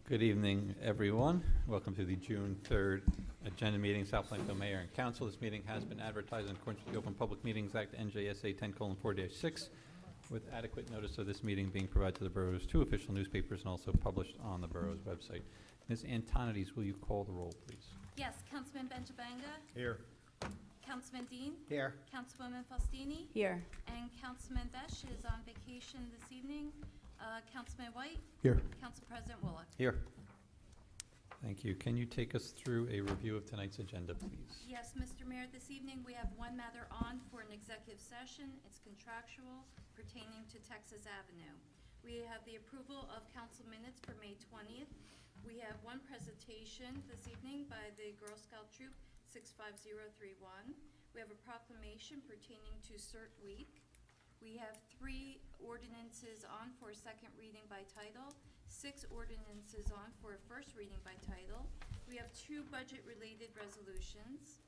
Good evening, everyone. Welcome to the June 3rd agenda meeting, South Plainfield Mayor and Council. This meeting has been advertised in accordance with the Open Public Meetings Act, NJSA 10:4-6, with adequate notice of this meeting being provided to the borough's two official newspapers and also published on the borough's website. Ms. Antonides, will you call the roll, please? Yes, Councilman Benjavanga, Here. Councilman Dean, Here. Councilwoman Faustini, Here. and Councilman Besh is on vacation this evening. Councilman White, Here. Council President Bullock. Here. Thank you. Can you take us through a review of tonight's agenda, please? Yes, Mr. Mayor, this evening we have one matter on for an executive session. It's contractual pertaining to Texas Avenue. We have the approval of council minutes for May 20th. We have one presentation this evening by the Girl Scout Troop 65031. We have a proclamation pertaining to CERT Week. We have 3 ordinances on for second reading by title, 6 ordinances on for first reading by title. We have 2 budget-related resolutions.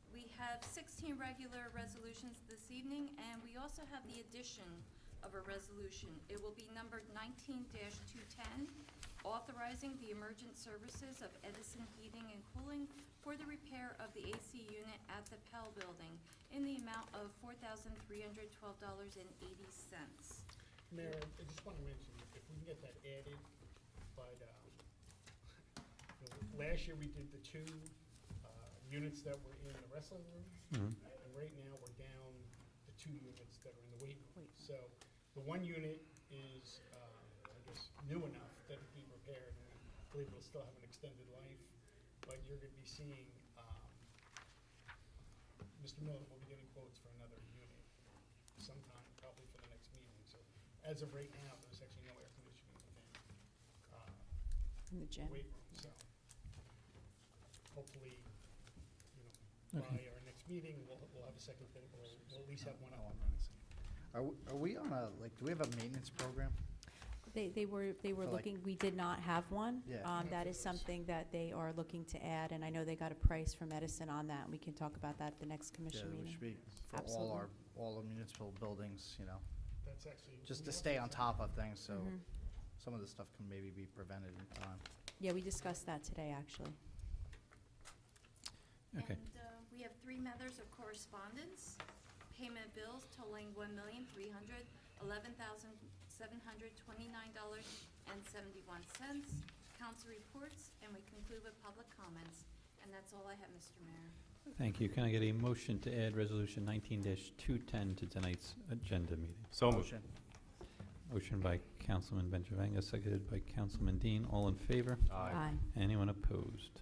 We have 16 regular resolutions this evening, and we also have the addition of a resolution. It will be numbered 19-210, authorizing the emergent services of Edison Heating and Cooling for the repair of the AC unit at the Pell Building in the amount of $4,312.80. Mayor, I just want to mention, if we can get that added, but last year we did the 2 units that were in the wrestling room, and right now we're down the 2 units that are in the weight room. So the 1 unit is, I guess, new enough that it can be repaired, and I believe it'll still have an extended life, but you're going to be seeing, Mr. Miller will be getting quotes for another unit sometime, probably for the next meeting. So as of right now, there's actually no air conditioning In the gym. weight room, so hopefully, by our next meeting, we'll have a second thing, we'll at least have one up and running. Are we on a, like, do we have a maintenance program? They were For, like- looking, we did not have one. Yeah. That is something that they are looking to add, and I know they got a price from Edison on that. We can talk about that at the next commission Yeah, we meeting. should be, for Absolutely. all the municipal buildings, That's actually. just we to have stay to- on top of things, so Mhm. some of this stuff can maybe be prevented in time. Yeah, we discussed that today, actually. Okay. And we have 3 matters of correspondence. Payment of bills totaling $1,311,729.71. Council reports, and we conclude with public comments. And that's all I have, Mr. Mayor. Thank you. Can I get a motion to add Resolution 19-210 to tonight's agenda meeting? Motion. Motion by Councilman Benjavanga, seconded by Councilman Dean. All in favor? Aye. Anyone opposed?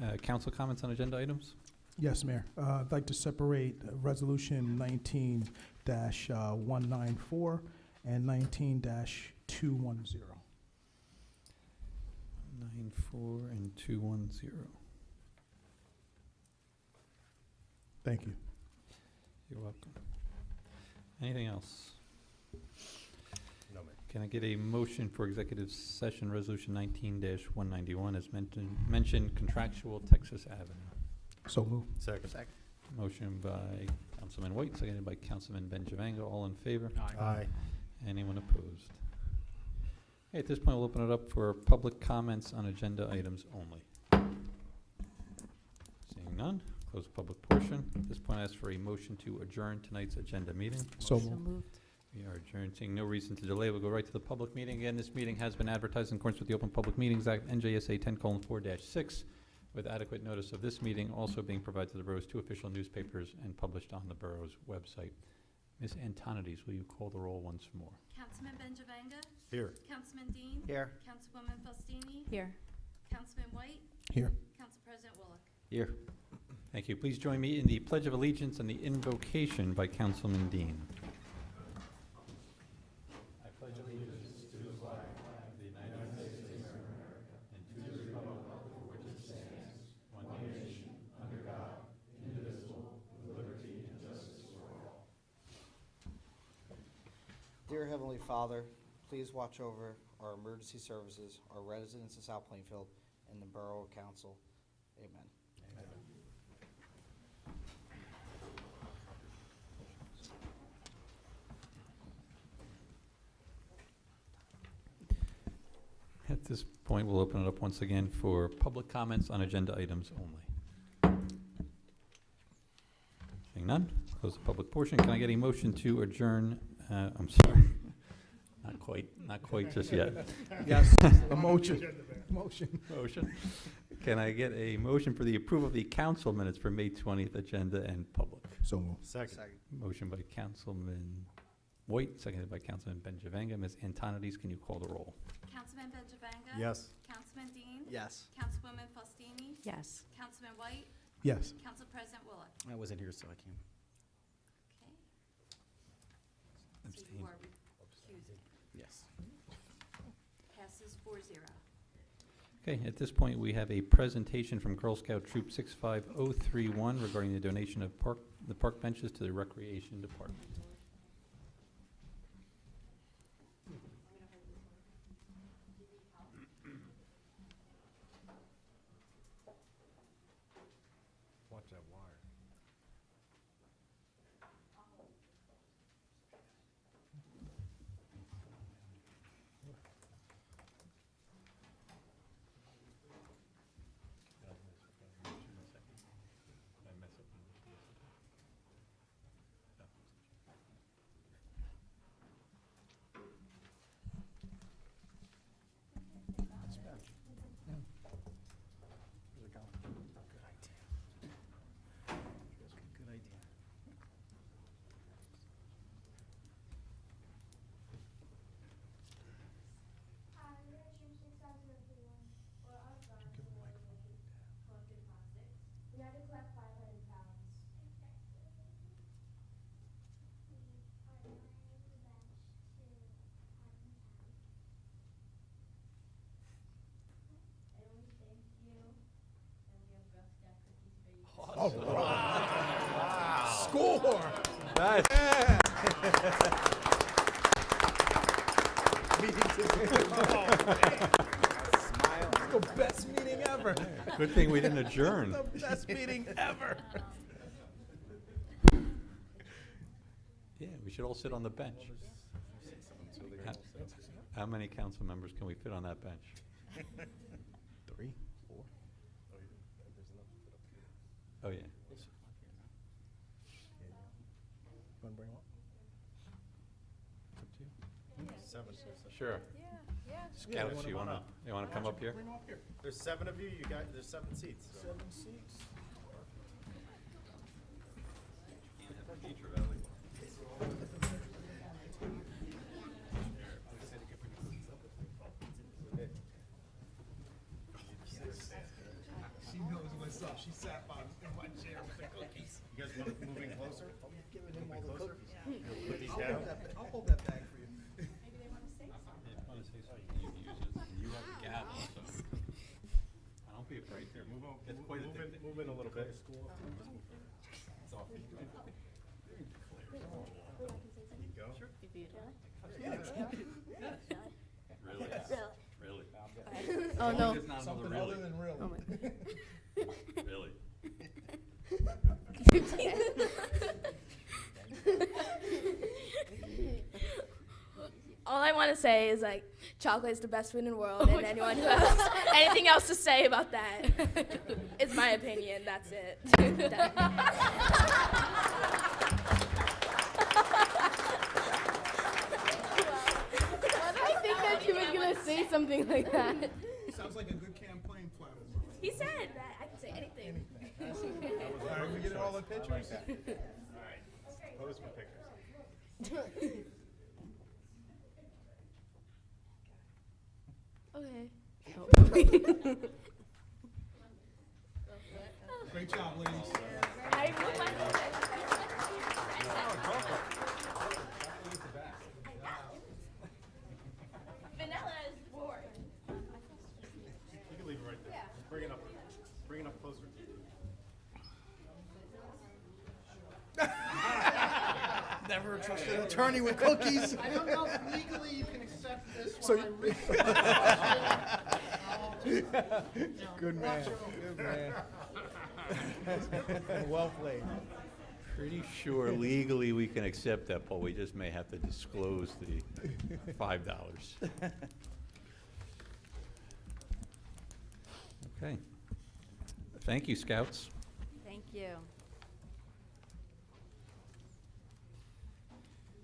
Okay. Council comments on agenda items? Yes, Mayor. I'd like to separate Resolution 19-194 and 19-210. 94 and 210. Thank you. You're welcome. Anything else? No, Mayor. Can I get a motion for executive session Resolution 19-191 as mentioned contractual Texas Avenue? So move. Second. Motion by Councilman White, seconded by Councilman Benjavanga. All in favor? Aye. Anyone opposed? Okay, at this point, we'll open it up for public comments on agenda items only. Seeing none, close the public portion. At this point, I ask for a motion to adjourn tonight's agenda meeting. So So moved. moved. We are adjourned, seeing no reason to delay. We'll go right to the public meeting. Again, this meeting has been advertised in accordance with the Open Public Meetings Act, NJSA 10:4-6, with adequate notice of this meeting also being provided to the borough's 2 official newspapers and published on the borough's website. Ms. Antonides, will you call the roll once more? Councilman Benjavanga, Here. Councilman Dean, Here. Councilwoman Faustini, Here. Councilman White, Here. Council President Bullock. Here. Thank you. Please join me in the Pledge of Allegiance and the invocation by Councilman Dean. I pledge allegiance to the flag of the United States of America and to the republic for which it stands, one nation, under God, indivisible, with liberty and justice for all. Dear Heavenly Father, please watch over our emergency services, our residents of South Plainfield, and the Borough Council. Amen. At this point, we'll open it up once again for public comments on agenda items only. Seeing none, close the public portion. Can I get a motion to adjourn? I'm sorry, not quite just yet. Yes, a motion. Agenda back. Motion. Motion. Can I get a motion for the approval of the council minutes for May 20th agenda and public? So moved. Second. Motion by Councilman White, seconded by Councilman Benjavanga. Ms. Antonides, can you call the roll? Councilman Benjavanga? Yes. Councilman Dean? Yes. Councilwoman Faustini? Yes. Councilman White? Yes. Council President Willock? I wasn't here, so I can't. Okay. So you are recusing. Yes. Passes 4-0. Okay, at this point, we have a presentation from Girl Scout Troop 65031 regarding the donation of the park benches to the Recreation Department. Watch that wire. Good idea. Hi, we're at Troop 6031. Well, our guns were collected plastics. We had to collect 500 pounds. We are donating the bench to Parkland Town. And we thank you. And we have Girl Scout cookies for you. Oh, wow. Score! Smile. The best meeting ever. Good thing we didn't adjourn. The best meeting ever. Yeah, we should all sit on the bench. How many council members can we fit on that bench? 3, 4. Oh, yeah. Want to bring them up? It's up to you. 7. Sure. Scouts, you wanna come up here? Bring them up here. There's 7 of you, there's 7 seats. so. 7 seats. She knows what's up. She sat in my chair with the cookies. You guys want to move in closer? I'm giving him all the cookies. Put these I'll down. hold that, I'll hold that bag for you. You have the gavel, so. Don't be afraid. Here, move on. It's quite a thick- Move in a little bit. It's off. There you go. Really? Oh, no. It's not another Something really. other than real. Oh, my. Really? All I want to say is, like, chocolate is the best food in the world, and anyone who has anything else to say about that is my opinion. That's it. I think that you were going to say something like that. Sounds like a good campaign plan. He said that I can say anything. All right, we get all the pictures? Pose for pictures. Okay. Great job, ladies. I put my vanilla is boring. You can leave it right there. Just bring it up. Bring it up closer. Never trusted an attorney with cookies. I don't know if legally you can accept this So when you- I read Good man, good man. Well played. Pretty sure legally we can accept that, but we just may have to disclose the $5. Okay. Thank you, Scouts. Thank you.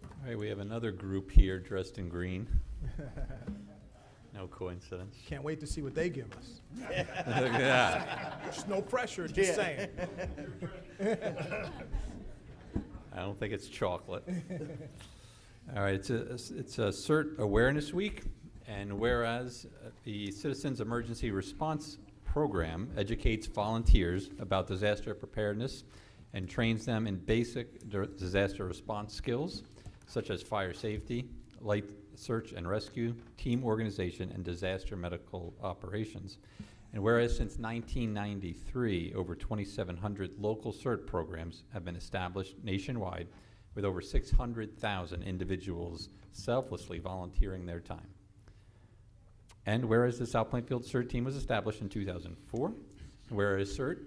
All right, we have another group here dressed in green. No coincidence. Can't wait to see what they give us. Yeah. There's no pressure, just saying. I don't think it's chocolate. All right, it's a CERT Awareness Week, and whereas the Citizens Emergency Response Program educates volunteers about disaster preparedness and trains them in basic disaster response skills, such as fire safety, light search and rescue, team organization, and disaster medical operations. And whereas since 1993, over 2,700 local CERT programs have been established nationwide, with over 600,000 individuals selflessly volunteering their time. And whereas the South Plainfield CERT team was established in 2004, whereas CERT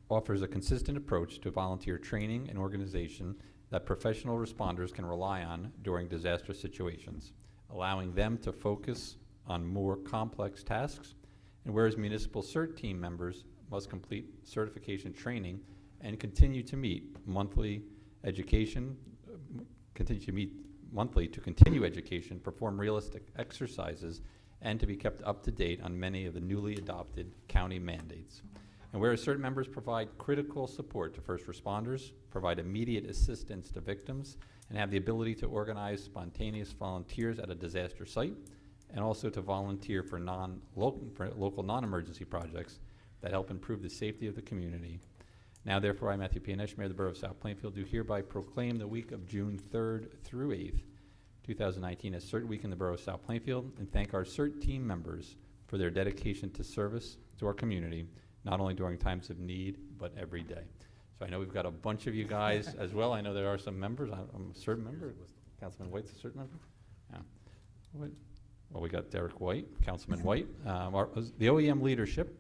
offers a consistent approach to volunteer training and organization that professional responders can rely on during disaster situations, allowing them to focus on more complex tasks. And whereas municipal CERT team members must complete certification training and continue to meet monthly education, to continue education, perform realistic exercises, and to be kept up to date on many of the newly adopted county mandates. And whereas CERT members provide critical support to first responders, provide immediate assistance to victims, and have the ability to organize spontaneous volunteers at a disaster site, and also to volunteer for local non-emergency projects that help improve the safety of the community. Now, therefore, I, Matthew P. Nesh, Mayor of the Borough of South Plainfield, do hereby proclaim the week of June 3rd through 8th, 2019 as CERT Week in the Borough of South Plainfield, and thank our CERT team members for their dedication to service to our community, not only during times of need, but every day. So I know we've got a bunch of you guys as well. I know there are some members. I'm a CERT member. Councilman White's a CERT member? Yeah. Well, we got Derek White, Councilman White. The OEM leadership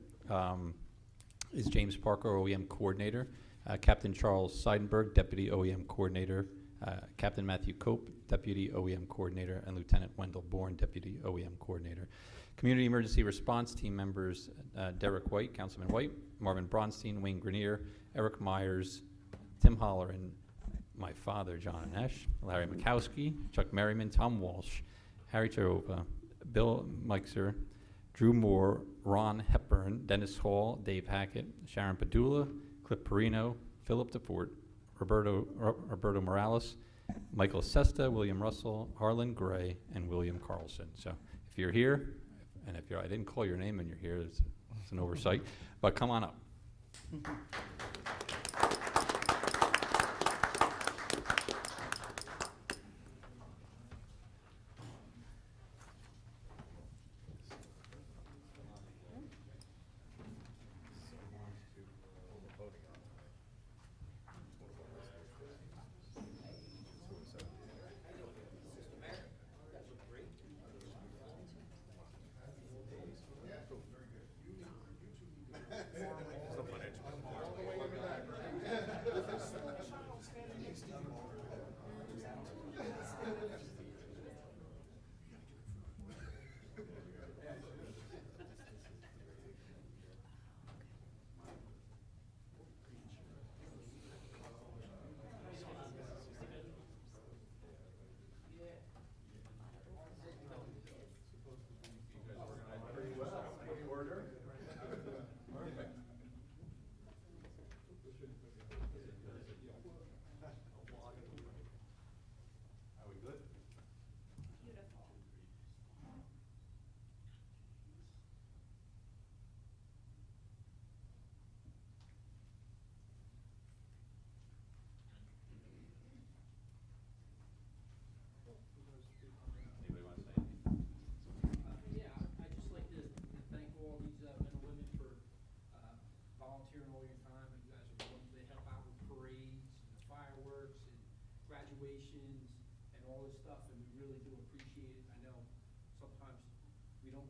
is James Parker, OEM Coordinator, Captain Charles Seidenberg, Deputy OEM Coordinator, Captain Matthew Cope, Deputy OEM Coordinator, and Lieutenant Wendell Bourne, Deputy OEM Coordinator. Community Emergency Response Team members, Derek White, Councilman White, Marvin Bronstein, Wayne Grenier, Eric Myers, Tim Holler, and my father, John Nesh, Larry Mikowski, Chuck Merriman, Tom Walsh, Harry Charova, Bill Meixer, Drew Moore, Ron Hepburn, Dennis Hall, Dave Hackett, Sharon Padula, Cliff Perino, Philip DeFort, Roberto Morales, Michael Sesta, William Russell, Harlan Gray, and William Carlson. So if you're here, and if I didn't call your name and you're here, it's an oversight, but come on up. volunteering all your time, and you guys are willing to help out with parades and fireworks and graduations and all this stuff, and we really do appreciate it. I know sometimes we don't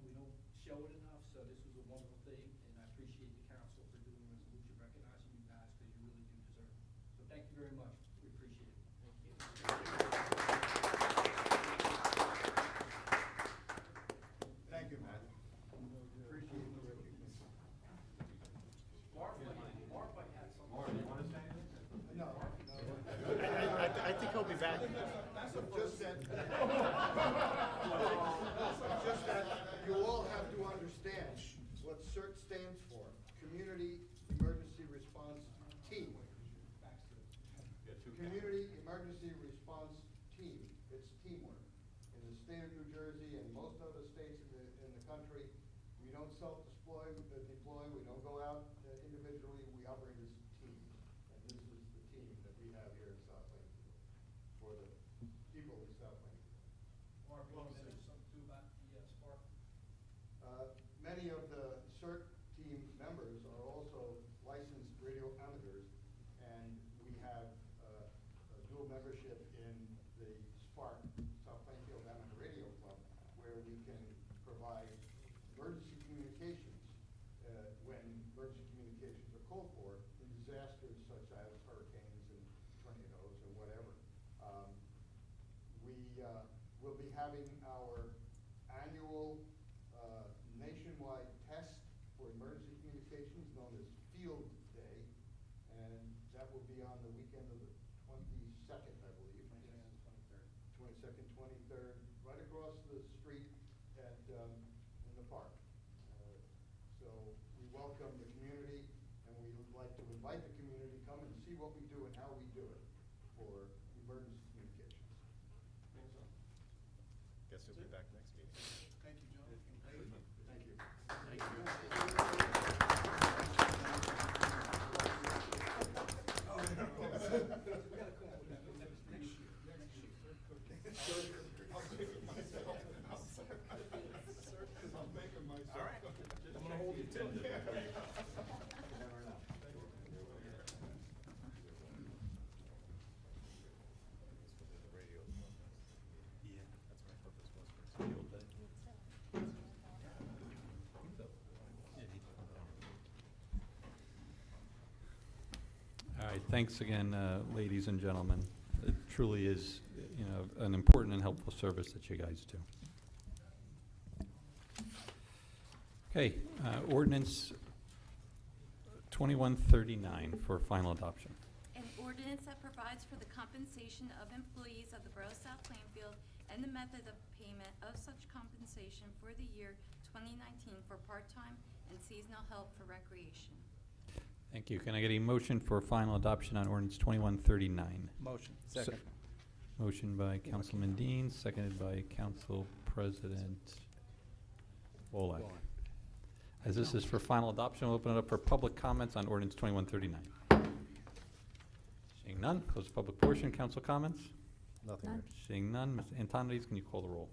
show it enough, so this was a wonderful thing, and I appreciate the council for doing a resolution recognizing you guys, because you really do deserve it. So thank you very much. We appreciate it. Thank you. Thank you, Matt. Appreciate the recognition. CERT stands for? Community Emergency Response Team. Community Emergency Response Team. It's teamwork. In the state of New Jersey and most other states in the country, we don't self-deploy, we don't go out individually, we operate as teams. And this is the team that we have here in South Plainfield, for the people in South Plainfield. Mark, something to do about the spark? Many of the CERT team members are also licensed radio amateurs, and we have a dual membership in the SPARK, South Plainfield Amateur Radio Club, where we can provide emergency communications when emergency communications are called for in disasters such as hurricanes and tornadoes or whatever. We will be having our annual nationwide test for emergency communications known as Field Day, and that will be on the weekend of the 22nd, I believe. 22nd, 23rd, right across the street at in the park. So we welcome the community, and we would like to invite the community to come and see what we do and how we do it for emergency communications. Guess we'll be back next meeting. Thank you, John. Thank you. All right. I'm gonna hold you to it. All right, thanks again, ladies and gentlemen. It truly is, you know, an important and helpful service that you guys do. Okay, ordinance 2139 for final adoption. An ordinance that provides for the compensation of employees of the Borough of South Plainfield and the method of payment of such compensation for the year 2019 for part-time and seasonal help for recreation. Thank you. Can I get a motion for final adoption on ordinance 2139? Motion. Second. Motion by Councilman Dean, seconded by Council President Wolak. As this is for final adoption, we'll open it up for public comments on ordinance 2139. Seeing none, close the public portion. Council comments? Nothing. None. Mayor. Seeing none, Ms. Antonides, can you call the roll?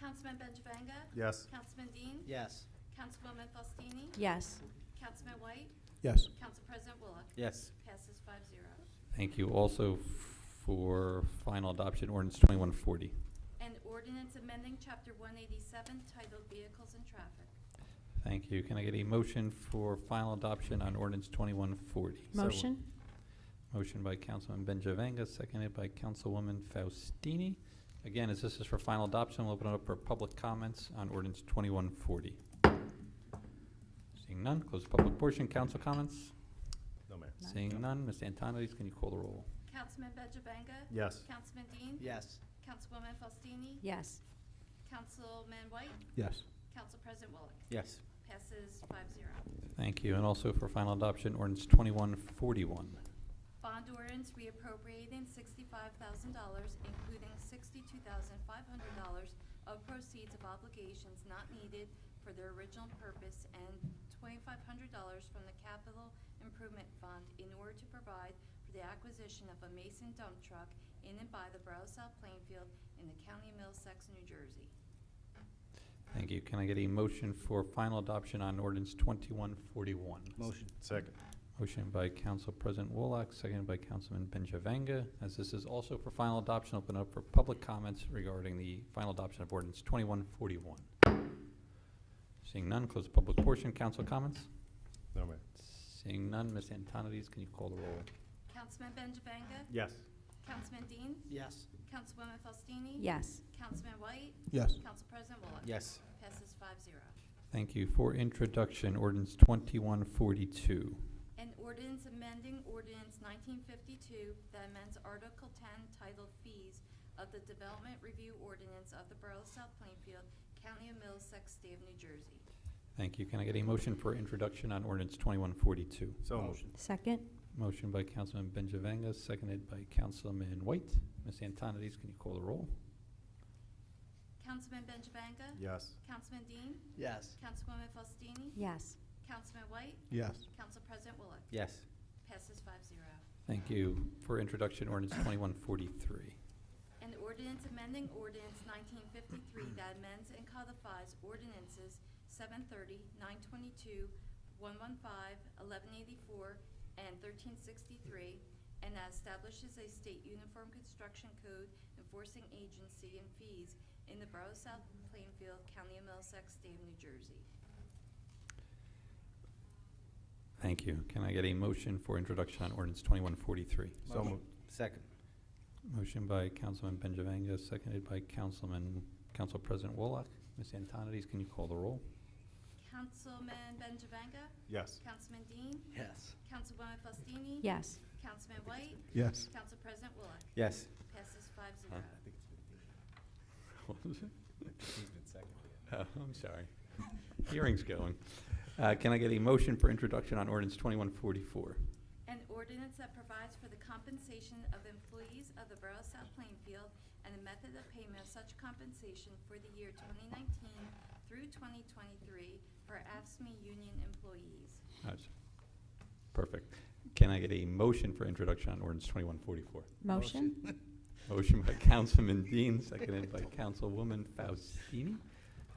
Councilman Benjavanga? Yes. Councilman Dean? Yes. Councilwoman Faustini? Yes. Councilman White? Yes. Council President Bullock? Yes. Passes 5-0. Thank you. Also for final adoption, ordinance 2140. An ordinance amending Chapter 187 titled Vehicles and Traffic. Thank you. Can I get a motion for final adoption on ordinance 2140? Motion? Motion by Councilman Benjavanga, seconded by Councilwoman Faustini. Again, as this is for final adoption, we'll open it up for public comments on ordinance 2140. Seeing none, close the public portion. Council comments? No, Mayor. None. Seeing none, Ms. Antonides, can you call the roll? Councilman Benjavanga? Yes. Councilman Dean? Yes. Councilwoman Faustini? Yes. Councilman White? Yes. Council President Bullock? Yes. Passes 5-0. Thank you. And also for final adoption, ordinance 2141. Bond ordinance reappropriating $65,000, including $62,500 of proceeds of obligations not needed for their original purpose and $2,500 from the Capital Improvement Fund in order to provide for the acquisition of a Mason dump truck in and by the Borough of South Plainfield in the County of Middlesex, New Jersey. Thank you. Can I get a motion for final adoption on ordinance 2141? Motion. Second. Motion by Council President Wolak, seconded by Councilman Benjavanga. As this is also for final adoption, open up for public comments regarding the final adoption of ordinance 2141. Seeing none, close the public portion. Council comments? No, Mayor. Seeing none, Ms. Antonides, can you call the roll? Councilman Benjavanga? Yes. Councilman Dean? Yes. Councilwoman Faustini? Yes. Councilman White? Yes. Council President Bullock? Yes. Passes 5-0. Thank you. For introduction, ordinance 2142. An ordinance amending ordinance 1952 that amends Article 10 titled Fees of the Development Review Ordinance of the Borough of South Plainfield, County of Middlesex, State of New Jersey. Thank you. Can I get a motion for introduction on ordinance 2142? So moved. Second? Motion by Councilman Benjavanga, seconded by Councilman White. Ms. Antonides, can you call the roll? Councilman Benjavanga? Yes. Councilman Dean? Yes. Councilwoman Faustini? Yes. Councilman White? Yes. Council President Willock? Yes. Passes 5-0. Thank you. For introduction, ordinance 2143. An ordinance amending ordinance 1953 that amends and codifies ordinances 730, 922, 115, 1184, and 1363, and that establishes a state uniform construction code enforcing agency and fees in the Borough of South Plainfield, County of Middlesex, State of New Jersey. Thank you. Can I get a motion for introduction on ordinance 2143? So moved. Second. Motion by Councilman Benjavanga, seconded by Council President Wolak. Ms. Antonides, can you call the roll? Councilman Benjavanga? Yes. Councilman Dean? Yes. Councilwoman Faustini? Yes. Councilman White? Yes. Council President Willock? Yes. Passes 5-0. What was it? He's been seconded. Oh, I'm sorry. Hearing's going. Can I get a motion for introduction on ordinance 2144? An ordinance that provides for the compensation of employees of the Borough of South Plainfield and the method of payment of such compensation for the year 2019 through 2023 for AFSCME union employees. That's perfect. Can I get a motion for introduction on ordinance 2144? Motion? Motion by Councilman Dean, seconded by Councilwoman Faustini.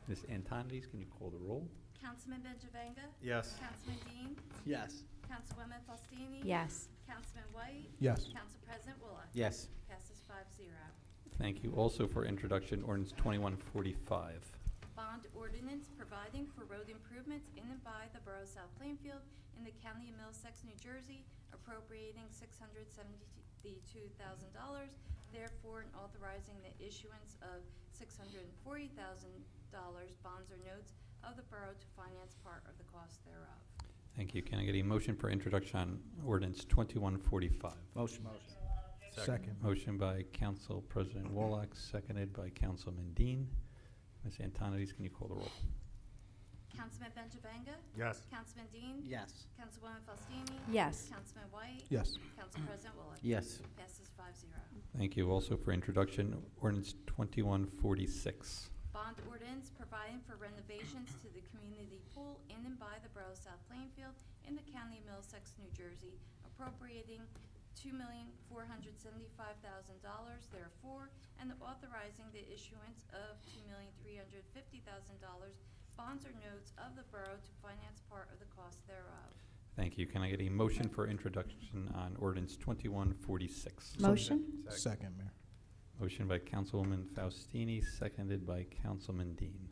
Ms. Antonides, can you call the roll? Councilman Benjavanga? Yes. Councilman Dean? Yes. Councilwoman Faustini? Yes. Councilman White? Yes. Council President Willock? Yes. Passes 5-0. Thank you. Also for introduction, ordinance 2145. Bond ordinance providing for road improvements in and by the Borough of South Plainfield in the County of Middlesex, New Jersey, appropriating $672,000, therefore, and authorizing the issuance of $640,000 bonds or notes of the borough to finance part of the cost thereof. Thank you. Can I get a motion for introduction on ordinance 2145? Motion. Second. Motion by Council President Wolak, seconded by Councilman Dean. Ms. Antonides, can you call the roll? Councilman Benjavanga? Yes. Councilman Dean? Yes. Councilwoman Faustini? Yes. Councilman White? Yes. Council President Willock? Yes. Passes 5-0. Thank you. Also for introduction, ordinance 2146. Bond ordinance providing for renovations to the community pool in and by the Borough of South Plainfield in the County of Middlesex, New Jersey, appropriating $2,475,000 therefore, and authorizing the issuance of $2,350,000 bonds or notes of the borough to finance part of the cost thereof. Thank you. Can I get a motion for introduction on ordinance 2146? Motion? Second, Mayor. Motion by Councilwoman Faustini, seconded by Councilman Dean.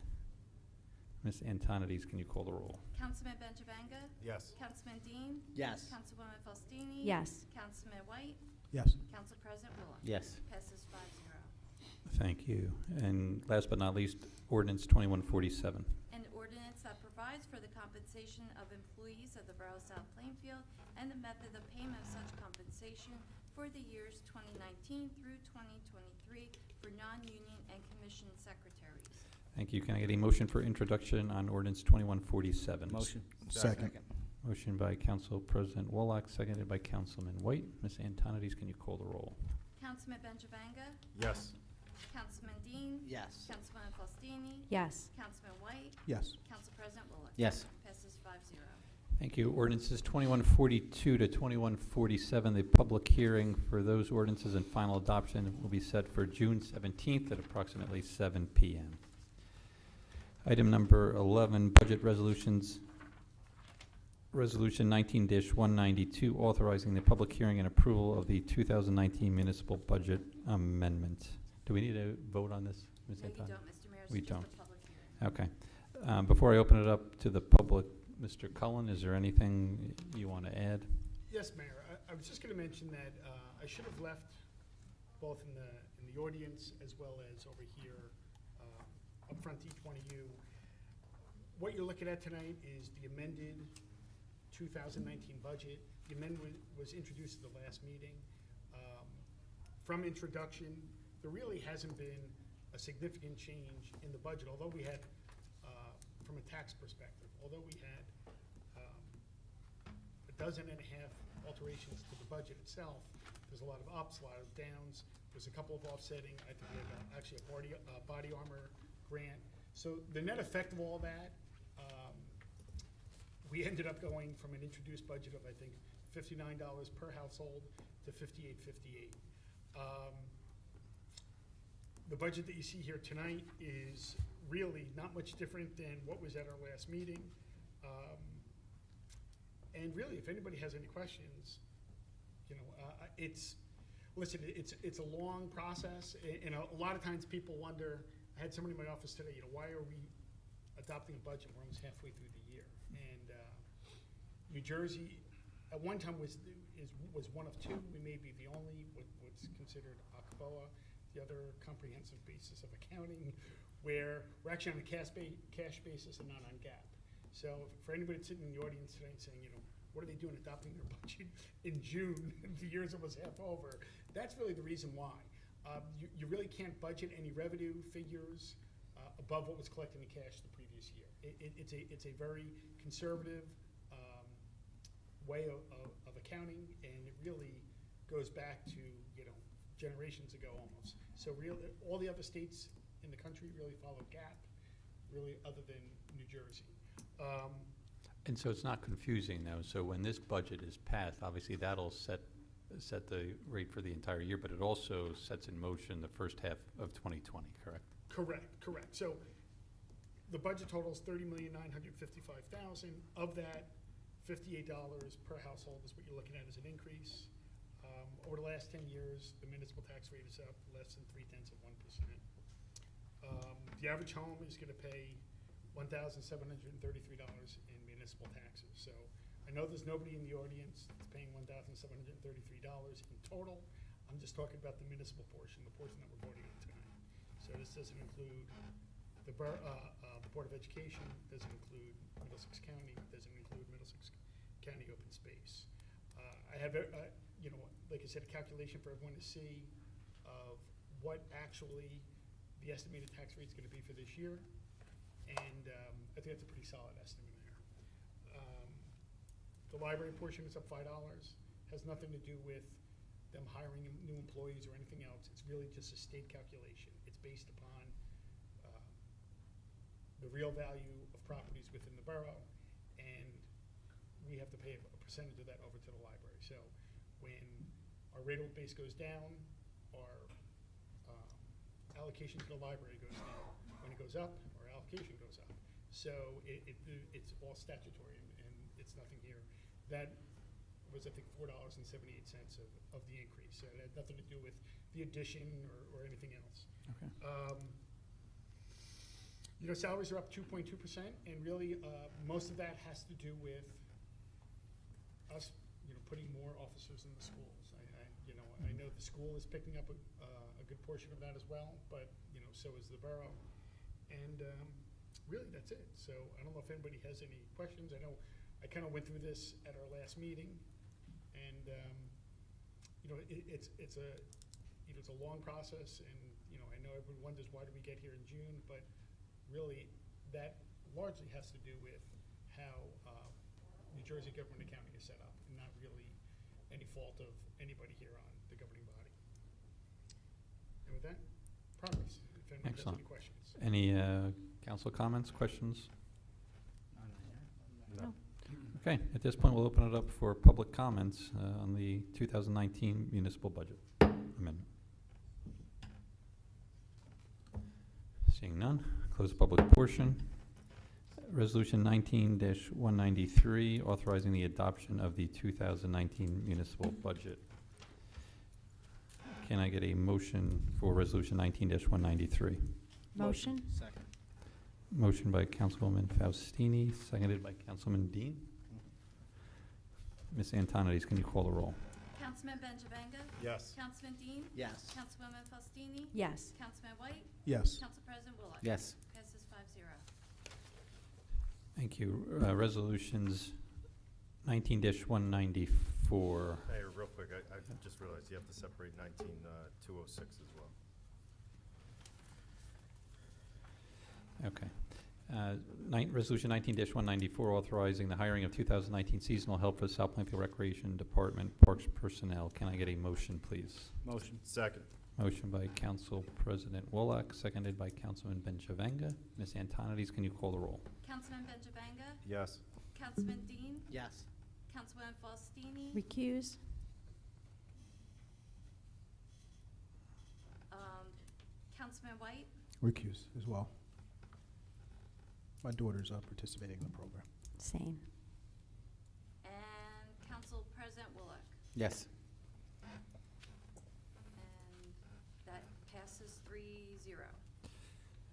Ms. Antonides, can you call the roll? Councilman Benjavanga? Yes. Councilman Dean? Yes. Councilwoman Faustini? Yes. Councilman White? Yes. Council President Willock? Yes. Passes 5-0. Thank you. And last but not least, ordinance 2147. An ordinance that provides for the compensation of employees of the Borough of South Plainfield and the method of payment of such compensation for the years 2019 through 2023 for non-union and commission secretaries. Thank you. Can I get a motion for introduction on ordinance 2147? Motion. Second. Motion by Council President Wolak, seconded by Councilman White. Ms. Antonides, can you call the roll? Councilman Benjavanga? Yes. Councilman Dean? Yes. Councilwoman Faustini? Yes. Councilman White? Yes. Council President Willock? Yes. Passes 5-0. Thank you. Ordinances 2142 to 2147. The public hearing for those ordinances and final adoption will be set for June 17th at approximately 7 p.m. Item number 11, budget resolutions. Resolution 19-192, authorizing the public hearing and approval of the 2019 municipal budget amendment. Do we need to vote on this, Ms. No, you Anton? don't, Mr. Mayor. We It's just don't. a public hearing. Okay. Before I open it up to the public, Mr. Cullen, is there anything you want to add? Yes, Mayor. I was just going to mention that I should have left both in the audience as well as over here up front to each one of you. What you're looking at tonight is the amended 2019 budget. The amendment was introduced at the last meeting. From introduction, there really hasn't been a significant change in the budget, although we had from a tax perspective. Although we had a dozen and a half alterations to the budget itself, there's a lot of ups, a lot of downs. There's a couple of offsetting. I think we had actually a body armor grant. So the net effect of all that, we ended up going from an introduced budget of, I think, $59 per household to $58.58. The budget that you see here tonight is really not much different than what was at our last meeting. And really, if anybody has any questions, listen, it's a long process, and a lot of times people wonder, I had somebody in my office today, why are we adopting a budget? We're almost halfway through the year. And New Jersey, at one time, was one of two. We may be the only, what's considered ACBOA, the other comprehensive basis of accounting, where we're actually on a cash basis and not on GAAP. So for anybody sitting in the audience today and saying, what are they doing adopting their budget in June? The year's almost half over. That's really the reason why. You really can't budget any revenue figures above what was collected in cash the previous year. It's a very conservative way of accounting, and it really goes back to generations ago almost. So really, all the other states in the country really follow GAAP, really, other than New Jersey. And so it's not confusing though. So when this budget is passed, obviously that'll set the rate for the entire year, but it also sets in motion the first half of 2020, correct? Correct. So the budget totals $30,955,000. Of that, $58 per household is what you're looking at as an increase. Over the last 10 years, the municipal tax rate is up less than 0.3%. The average home is going to pay $1,733 in municipal taxes. So I know there's nobody in the audience that's paying $1,733 in total. I'm just talking about the municipal portion, the portion that we're voting on tonight. So this doesn't include the Board of Education, doesn't include Middlesex County, doesn't include Middlesex County Open Space. I have, like I said, a calculation for everyone to see of what actually the estimated tax rate is going to be for this year. And I think that's a pretty solid estimate there. The library portion is up $5. Has nothing to do with them hiring new employees or anything else. It's really just a state calculation. It's based upon the real value of properties within the borough, and we have to pay a percentage of that over to the library. So when our rateable base goes down, our allocation to the library goes down. When it goes up, our allocation goes up. So it's all statutory, and it's nothing here. That was, I think, $4.78 of the increase. So it had nothing to do with the addition or anything else. Okay. Salaries are up 2.2%, and really most of that has to do with us, putting more officers in the schools. I know the school is picking up a good portion of that as well, but so is the borough, and really that's it. So I don't know if anybody has any questions. I know I kind of went through this at our last meeting, and it's a long process, and I know everyone wonders why did we get here in June, but really that largely has to do with how New Jersey government accounting is set up, and not really any fault of anybody here on the governing body. And with that, progress. If anyone has Excellent. any questions. Any council comments, questions? No. Okay, at this point, we'll open it up for public comments on the 2019 municipal budget amendment. Seeing none, close the public portion. Resolution 19-193, authorizing the adoption of the 2019 municipal budget. Can I get a motion for Resolution 19-193? Motion? Second. Motion by Councilwoman Faustini, seconded by Councilman Dean. Ms. Antonides, can you call the roll? Councilman Benjavanga? Yes. Councilman Dean? Yes. Councilwoman Faustini? Yes. Councilman White? Yes. Council President Bullock? Yes. Passes 5-0. Thank you. Resolutions 19-194. Hey, real quick, I just realized you have to separate 19-206 as well. Okay. Resolution 19-194, authorizing the hiring of 2019 seasonal help for the South Plainfield Recreation Department Parks personnel. Can I get a motion, please? Motion. Second. Motion by Council President Wolak, seconded by Councilman Benjavanga. Ms. Antonides, can you call the roll? Councilman Benjavanga? Yes. Councilman Dean? Yes. Councilwoman Faustini? Recuse? Councilman White? Recuse as well. My daughter's participating in the program. Same. And Council President Willock? Yes. And that passes 3-0.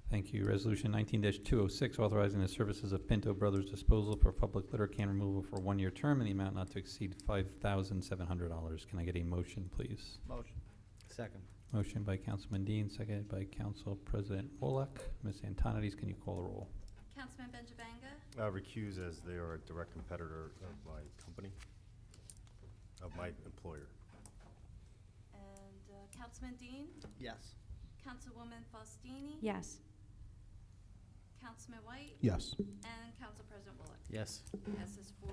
Thank you. Resolution 19-206, authorizing the services of Pinto Brothers Disposal for public litter can removal for a one-year term in the amount not to exceed $5,700. Can I get a motion, please? Motion. Second. Motion by Councilman Dean, seconded by Council President Wolak. Ms. Antonides, can you call the roll? Councilman Benjavanga? Recuse as they are a direct competitor of my company, of my employer. And Councilman Dean? Yes. Councilwoman Faustini? Yes. Councilman White? Yes. And Council President Willock? Yes. Passes 4-0.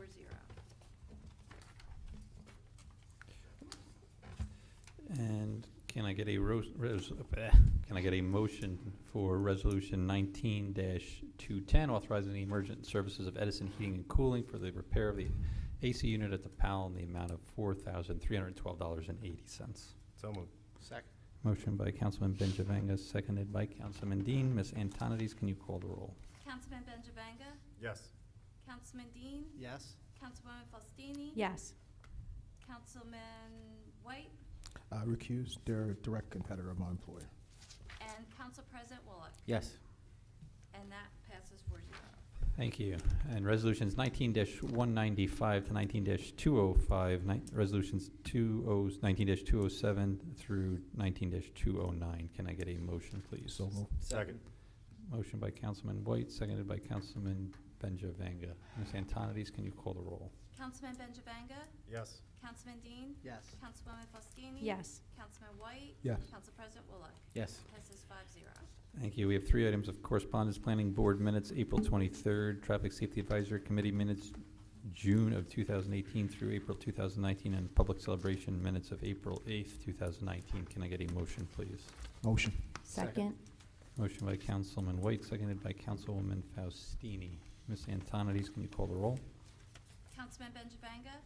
And can I get a can I get a motion for Resolution 19-210, authorizing the emergent services of Edison Heating and Cooling for the repair of the AC unit at the PAL in the amount of $4,312.80. So moved. Second. Motion by Councilman Benjavanga, seconded by Councilman Dean. Ms. Antonides, can you call the roll? Councilman Benjavanga? Yes. Councilman Dean? Yes. Councilwoman Faustini? Yes. Councilman White? Recuse. They're a direct competitor of my employer. And Council President Willock? Yes. And that passes 4-0. Thank you. And resolutions 19-195 to 19-205, resolutions 19-207 through 19-209. Can I get a motion, please? So moved. Second. Motion by Councilman White, seconded by Councilman Benjavanga. Ms. Antonides, can you call the roll? Councilman Benjavanga? Yes. Councilman Dean? Yes. Councilwoman Faustini? Yes. Councilman White? Yes. Council President Willock? Yes. Passes 5-0. Thank you. We have 3 items of correspondence. Planning Board minutes, April 23rd. Traffic Safety Advisory Committee minutes, June of 2018 through April 2019, and public celebration minutes of April 8th, 2019. Can I get a motion, please? Motion. Second. Motion by Councilman White, seconded by Councilwoman Faustini. Ms. Antonides, can you call the roll? Councilman Benjavanga?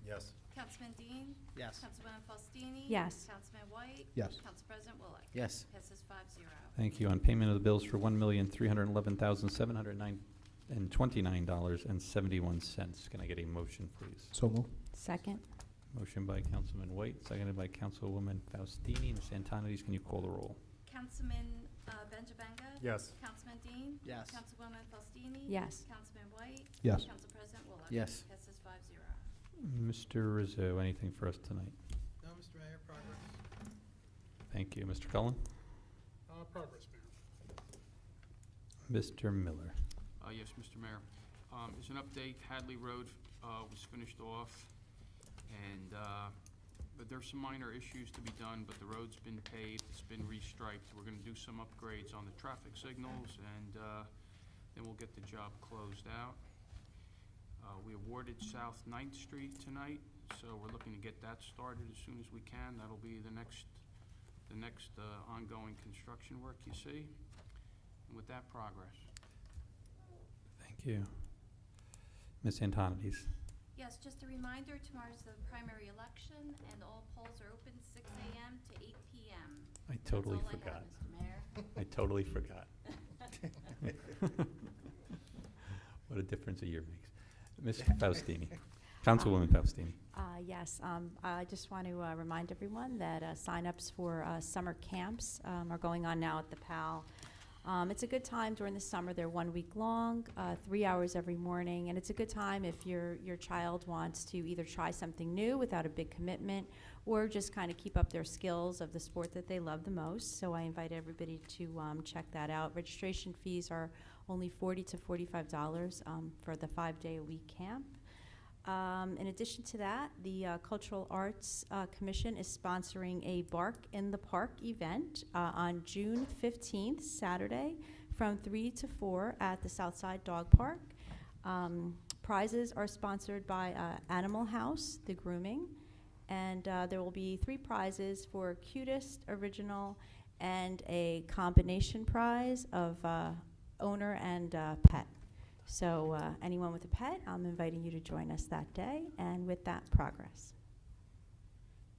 Yes. Councilman Dean? Yes. Councilwoman Faustini? Yes. Councilman White? Yes. Council President Willock? Yes. Passes 5-0. Thank you. On payment of the bills for $1,311,729.71. Can I get a motion, please? So moved. Second. Motion by Councilman White, seconded by Councilwoman Faustini. Ms. Antonides, can you call the roll? Councilman Benjavanga? Yes. Councilman Dean? Yes. Councilwoman Faustini? Yes. Councilman White? Yes. Council President Willock? Yes. Passes 5-0. Mr. Rizzo, anything for us tonight? No, Mr. Mayor, progress. Thank you. Mr. Cullen? Progress, Mayor. Mr. Miller? Yes, Mr. Mayor. As an update, Hadley Road was finished off, and but there's some minor issues to be done, but the road's been paved, it's been restriped. We're going to do some upgrades on the traffic signals, and then we'll get the job closed out. We awarded South 9th Street tonight, so we're looking to get that started as soon as we can. That'll be the next ongoing construction work you see. And with that, progress. Thank you. Ms. Antonides? Yes, just a reminder, tomorrow's the primary election, and all polls are open 6 a.m. to 8 p.m. I totally That's all forgot. I have, Mr. Mayor. I totally forgot. What a difference a year makes. Ms. Faustini? Councilwoman Faustini? Yes, I just want to remind everyone that signups for summer camps are going on now at the PAL. It's a good time during the summer. They're 1 week long, 3 hours every morning, and it's a good time if your child wants to either try something new without a big commitment or just kind of keep up their skills of the sport that they love the most. So I invite everybody to check that out. Registration fees are only $40 to $45 for the 5-day-a-week camp. In addition to that, the Cultural Arts Commission is sponsoring a Bark in the Park event on June 15th, Saturday, from 3 to 4 at the Southside Dog Park. Prizes are sponsored by Animal House, the grooming, and there will be 3 prizes for cutest original and a combination prize of owner and pet. So anyone with a pet, I'm inviting you to join us that day, and with that, progress.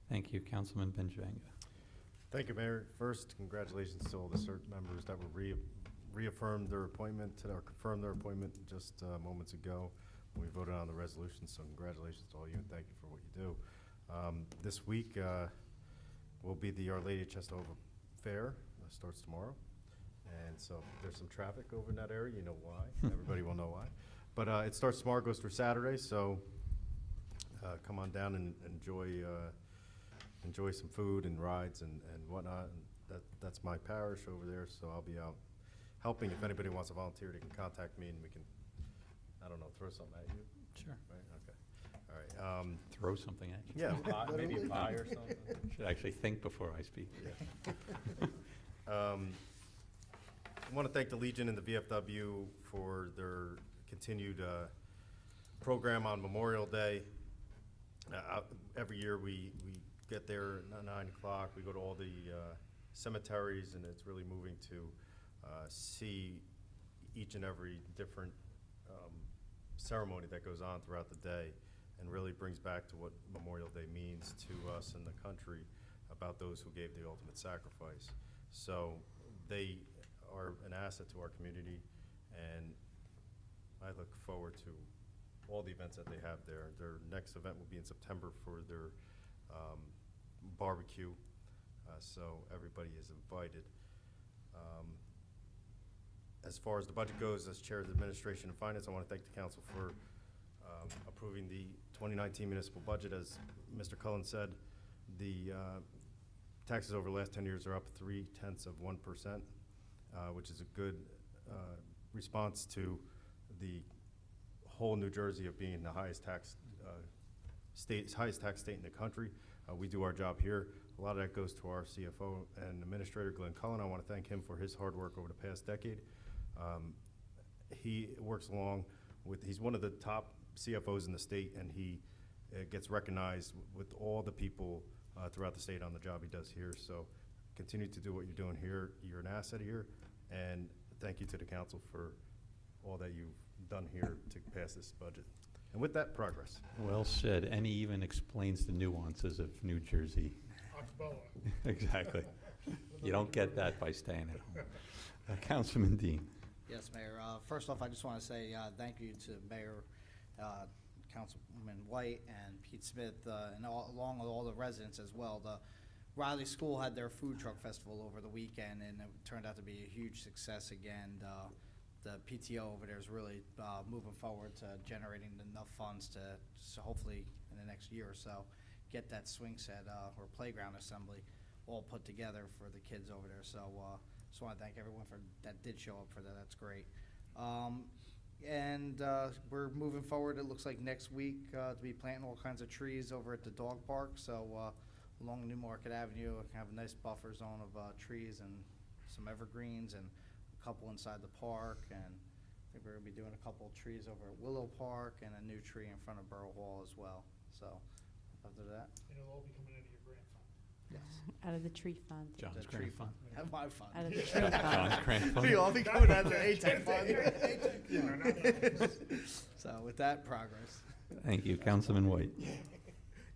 Thank you, Councilman Benjavanga. Thank you, Mayor. First, congratulations to all the CERT members that were reaffirmed their appointment, or confirmed their appointment just moments ago when we voted on the resolution. So congratulations to all you, and thank you for what you do. This week will be the Our Lady of Chestover Fair. Starts tomorrow. And so if there's some traffic over in that area, you know why. Everybody will know why. But it starts tomorrow, goes through Saturday, so come on down and enjoy some food and rides and whatnot. And that's my parish over there, so I'll be out helping. If anybody wants to volunteer, they can contact me and we can, I don't know, throw something at you. Sure. Right, okay. All right. Throw something at you. Yeah, maybe a pie or something. Should actually think before I speak. I want to thank the Legion and the VFW for their continued program on Memorial Day. Every year we get there at 9 o'clock. We go to all the cemeteries, and it's really moving to see each and every different ceremony that goes on throughout the day, and really brings back to what Memorial Day means to us and the country about those who gave the ultimate sacrifice. So they are an asset to our community, and I look forward to all the events that they have there. Their next event will be in September for their barbecue, so everybody is invited. As far as the budget goes, as Chair of the Administration and Finance, I want to thank the Council for approving the 2019 municipal budget. As Mr. Cullen said, the taxes over the last 10 years are up 0.3%, which is a good response to the whole New Jersey of being the highest tax state in the country. We do our job here. A lot of that goes to our CFO and Administrator, Glenn Cullen. I want to thank him for his hard work over the past decade. He works along with, he's one of the top CFOs in the state, and he gets recognized with all the people throughout the state on the job he does here. So continue to do what you're doing here. You're an asset here, and thank you to the council for all that you've done here to pass this budget. And with that, progress. Well said, and he even explains the nuances of New Jersey. October. Exactly. You don't get that by staying at home. Councilman Dean. Yes, Mayor. First off, I just want to say thank you to Mayor, Councilman White, and Pete Smith, and along with all the residents as well. The Riley School had their food truck festival over the weekend, and it turned out to be a huge success again. The PTO over there is really moving forward to generating enough funds to hopefully in the next year or so get that swing set or playground assembly all put together for the kids over there. So just want to thank everyone that did show up for that. That's great. And we're moving forward. It looks like next week to be planting all kinds of trees over at the dog park. So along New Market Avenue, we can have a nice buffer zone of trees and some evergreens, and a couple inside the park. And I think we're going to be doing a couple of trees over at Willow Park and a new tree in front of Borough Hall as well. So after that, And it'll all be coming out of your grant fund. yes. Out of the tree fund. John's The grant tree fund. Have my fun. Out of the tree fund. John's grant fund. We all be coming out of the ATEC You know, fund. not- So with that, progress. Thank you, Councilman White.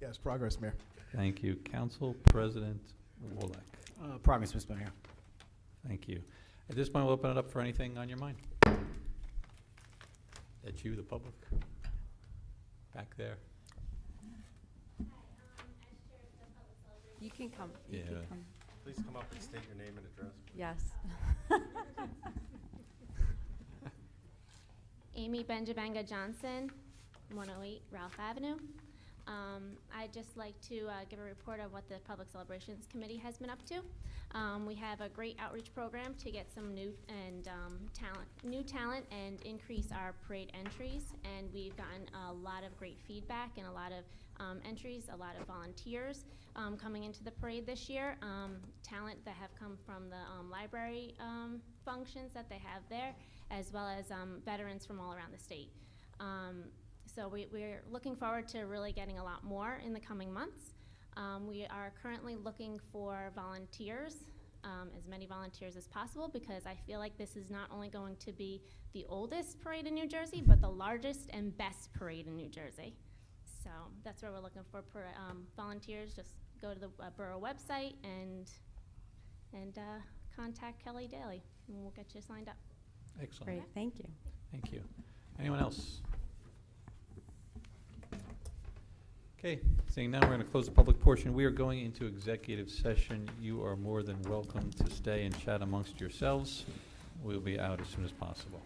Yes, progress, Mayor. Thank you, Council President Wolak. Progress, Mr. Mayor. Thank you. At this point, we'll open it up for anything on your mind. That's you, the public. Back there. You can come. You Yeah. can come. Please come up and state your name and address. Yes. Amy Benjavanga Johnson, 108 Ralph Avenue. I'd just like to give a report of what the Public Celebrations Committee has been up to. We have a great outreach program to get some new talent and increase our parade entries. And we've gotten a lot of great feedback and a lot of entries, a lot of volunteers coming into the parade this year. Talent that have come from the library functions that they have there, as well as veterans from all around the state. So we're looking forward to really getting a lot more in the coming months. We are currently looking for volunteers, as many volunteers as possible, because I feel like this is not only going to be the oldest parade in New Jersey, but the largest and best parade in New Jersey. So that's where we're looking for volunteers. Just go to the borough website and contact Kelly Daly, and we'll get you signed up. Excellent. Great, thank you. Thank you. Anyone else? Okay, seeing none, we're going to close the public portion. We are going into executive session. You are more than welcome to stay and chat amongst yourselves. We'll be out as soon as possible.